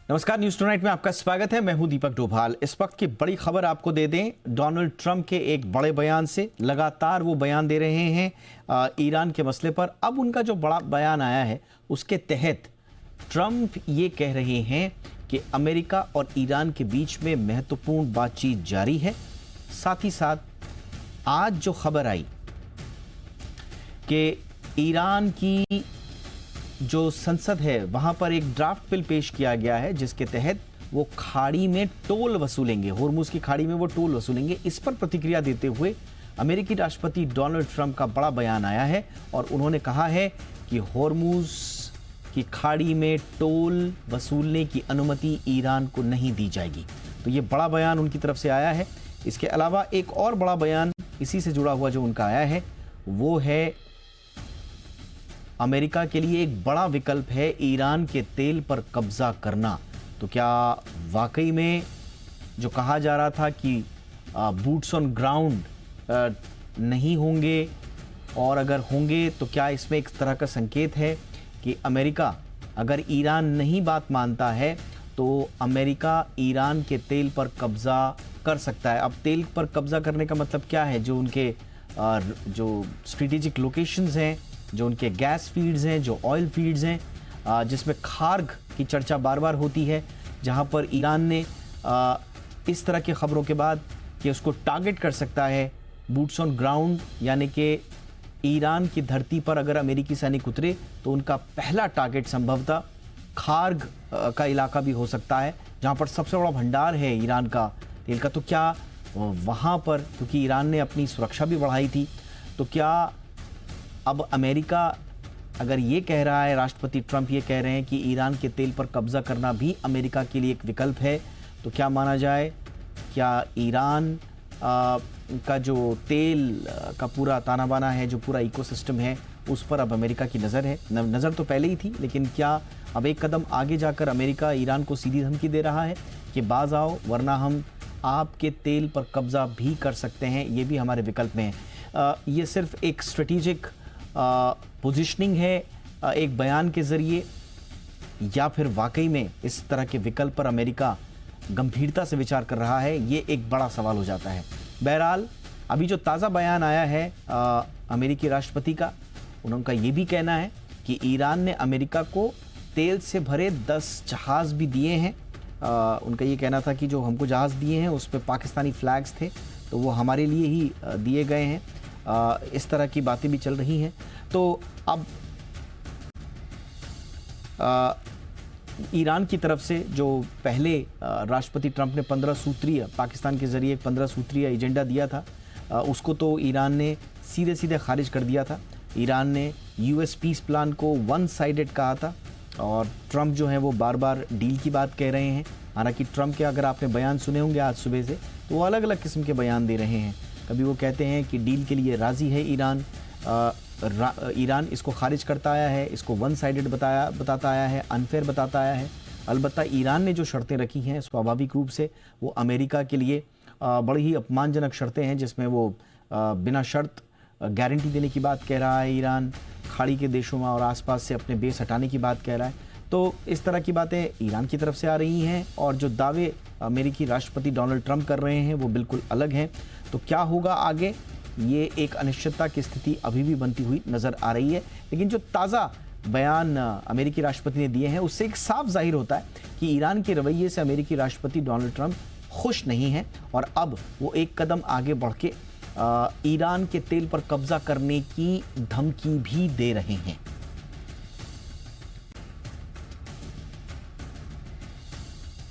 नमस्कार, news tonight में आपका स्वागत है। मैं हूं दीपक डोभाल। इस वक्त की बड़ी खबर आपको दे दें, डोनाल्ड ट्रंप के एक बड़े बयान से। लगातार वो बयान दे रहे हैं ईरान के मसले पर। अब उनका जो बड़ा बयान आया है उसके तहत ट्रंप ये कह रहे हैं कि अमेरिका और ईरान के बीच में महत्वपूर्ण बातचीत जारी है। साथ ही साथ आज जो खबर आई कि ईरान की जो संसद है वहां पर एक ड्राफ्ट बिल पेश किया गया है जिसके तहत वो खाड़ी में टोल वसूलेंगे, होर्मुज की खाड़ी में वो टोल वसूलेंगे। इस पर प्रतिक्रिया देते हुए अमेरिकी राष्ट्रपति डोनाल्ड ट्रंप का बड़ा बयान आया है और उन्होंने कहा है कि होर्मुज की खाड़ी में टोल वसूलने की अनुमति ईरान को नहीं दी जाएगी। तो ये बड़ा बयान उनकी तरफ से आया है। इसके अलावा एक और बड़ा बयान इसी से जुड़ा हुआ जो उनका आया है वो है अमेरिका के लिए एक बड़ा विकल्प है ईरान के तेल पर कब्जा करना। तो क्या वाकई में जो कहा जा रहा था कि बूट्स ऑन ग्राउंड नहीं होंगे, और अगर होंगे तो क्या इसमें एक तरह का संकेत है कि अमेरिका अगर ईरान नहीं बात मानता है तो अमेरिका ईरान के तेल पर कब्जा कर सकता है। अब तेल पर कब्जा करने का मतलब क्या है? जो उनके जो स्ट्रेटेजिक लोकेशंस हैं, जो उनके गैस फील्ड्स हैं, जो ऑयल फील्ड्स हैं, जिसमें खार्ग की चर्चा बार बार होती है, जहां पर ईरान ने इस तरह की खबरों के बाद कि उसको टारगेट कर सकता है बूट्स ऑन ग्राउंड, यानी कि ईरान की धरती पर अगर अमेरिकी सैनिक उतरे तो उनका पहला टारगेट संभवतः खार्ग का इलाका भी हो सकता है, जहां पर सबसे बड़ा भंडार है ईरान का तेल का। तो क्या वहां पर, क्योंकि ईरान ने अपनी सुरक्षा भी बढ़ाई थी, तो क्या अब अमेरिका अगर ये कह रहा है, राष्ट्रपति ट्रंप ये कह रहे हैं कि ईरान के तेल पर कब्जा करना भी अमेरिका के लिए एक विकल्प है, तो क्या माना जाए? क्या ईरान का जो तेल का पूरा ताना बाना है, जो पूरा इकोसिस्टम है, उस पर अब अमेरिका की नज़र है? नज़र तो पहले ही थी, लेकिन क्या अब एक कदम आगे जाकर अमेरिका ईरान को सीधी धमकी दे रहा है कि बाज आओ वरना हम आपके तेल पर कब्जा भी कर सकते हैं, ये भी हमारे विकल्प में है। ये सिर्फ एक स्ट्रेटेजिक पोजीशनिंग है एक बयान के जरिए, या फिर वाकई में इस तरह के विकल्प पर अमेरिका गंभीरता से विचार कर रहा है? ये एक बड़ा सवाल हो जाता है। बहरहाल अभी जो ताज़ा बयान आया है अमेरिकी राष्ट्रपति का, उनका ये भी कहना है कि ईरान ने अमेरिका को तेल से भरे 10 जहाज़ भी दिए हैं। उनका ये कहना था कि जो हमको जहाज़ दिए हैं उस पर पाकिस्तानी फ्लैग्स थे, तो वो हमारे लिए ही दिए गए हैं। इस तरह की बातें भी चल रही हैं। तो अब ईरान की तरफ से जो पहले राष्ट्रपति ट्रंप ने 15 सूत्रीय, पाकिस्तान के ज़रिए 15 सूत्रीय एजेंडा दिया था, उसको तो ईरान ने सीधे सीधे खारिज कर दिया था। ईरान ने यूएस पीस प्लान को वन साइडेड कहा था और ट्रंप जो है वो बार बार डील की बात कह रहे हैं। हालांकि ट्रंप के अगर आपने बयान सुने होंगे आज सुबह से, तो वो अलग अलग किस्म के बयान दे रहे हैं। कभी वो कहते हैं कि डील के लिए राज़ी है ईरान, ईरान इसको खारिज करता आया है, इसको वन साइडेड बताता आया है, अनफेयर बताता आया है। अलबत्ता ईरान ने जो शर्तें रखी हैं स्वाभाविक रूप से वो अमेरिका के लिए बड़ी ही अपमानजनक शर्तें हैं, जिसमें वो बिना शर्त गारंटी देने की बात कह रहा है। ईरान खाड़ी के देशों में और आसपास से अपने बेस हटाने की बात कह रहा है। तो इस तरह की बातें ईरान की तरफ से आ रही हैं और जो दावे अमेरिकी राष्ट्रपति डोनाल्ड ट्रंप कर रहे हैं वो बिल्कुल अलग हैं। तो क्या होगा आगे, ये एक अनिश्चितता की स्थिति अभी भी बनती हुई नज़र आ रही है। लेकिन जो ताज़ा बयान अमेरिकी राष्ट्रपति ने दिए हैं उससे एक साफ जाहिर होता है कि ईरान के रवैये से अमेरिकी राष्ट्रपति डोनाल्ड ट्रंप खुश नहीं हैं और अब वो एक कदम आगे बढ़ के ईरान के तेल पर कब्जा करने की धमकी भी दे रहे हैं।